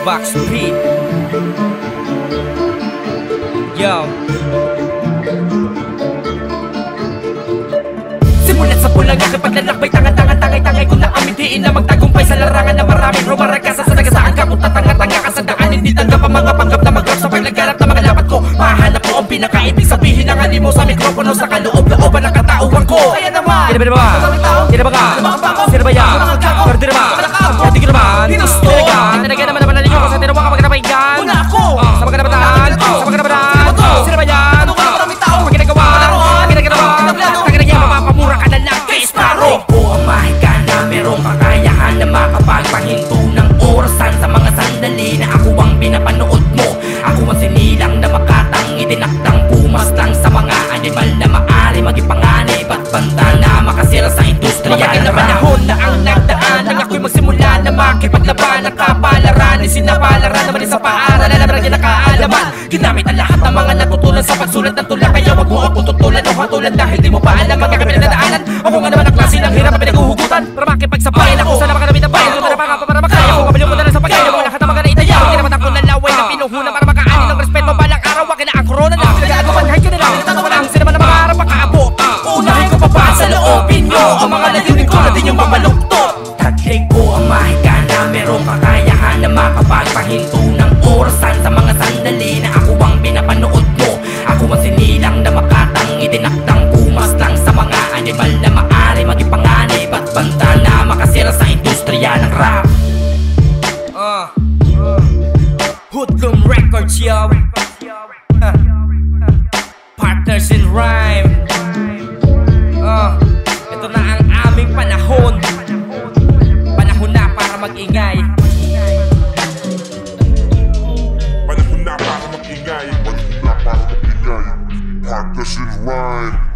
Box Beat. Yo. Simulat sa pulang aking paglalakbay, tangan-tangan, tangay-tangay ko na amitiin na magtagumpay sa larangan na maraming rumaragasa sa tagasaan ka. Kung tatanga-tanga ka sa daan, hindi tanggap ang mga panggap na magrap sa paglaganap na mga lapat ko. Mahanap ko ang pinakaibig sabihin ng alimo sa mikropono sa kaloob-looban ng katauhan ko. Kaya naman, sino ba? Sino ba ka? Sino ba yan? Pero di naman, hindi ko naman gusto. Tinagyan naman naman nalinyo ko sa tinawa kapag napaigan. Una ako, sa mga nabataan, sa mga nabataan. Sino ba yan? Ano ka na maraming tao? Pag ginagawa, mapapamura ka na lang kay Sparrow. Ko ang mahika na merong kakayahan na makapagpahinto ng orasan sa mga sandali na ako ang pinapanood mo. Ako ang sinilang na makatang itinakdang pumas lang sa mga animal na maari maging panganib at banta na makasira sa industriya. Matagal na panahon na ang nagdaan nang ako'y magsimula na makipaglaban ng kapalaran. Isinapalaran naman sa paaralan na marami na kaalaman. Ginamit ang lahat ng mga natutunan sa pagsulat ng tula. Kaya wag mo akong tutulan o hatulan dahil di mo pa alam ang kami pinagdadaanan. Ako nga naman ang klase ng hirap na pinaghuhugutan para makipagsabayan ako sa napakarami ng bayan. Doon na napangako para makaya kung kabalyo ko na lang sa pagkaya mo lahat ng mga naitaya. Hindi naman ako nalaway na pinuhunan para makaani ng respeto. Balang araw akin na ang corona na pinag-aagapan. Hay ka nila, pinagtanong ko lang sila man ang mga harap makaabo. Unahin ko pa ba sa loobin nyo ang mga layunin ko na di nyo mamaluktot. Taglig ko ang mahika na merong kakayahan na makapagpahinto ng orasan sa mga sandali na ako ang pinapanood mo. Ako ang sinilang na makatang itinakdang pumas lang sa mga animal na maari maging panganib at banta na makasira sa industriya ng rap. Hoodlum Records, yo. Partners in Rhyme. Ito na ang aming panahon. Panahon na para mag-ingay. Panahon na para mag-ingay. Panahon na para mag-ingay. Partners in Rhyme.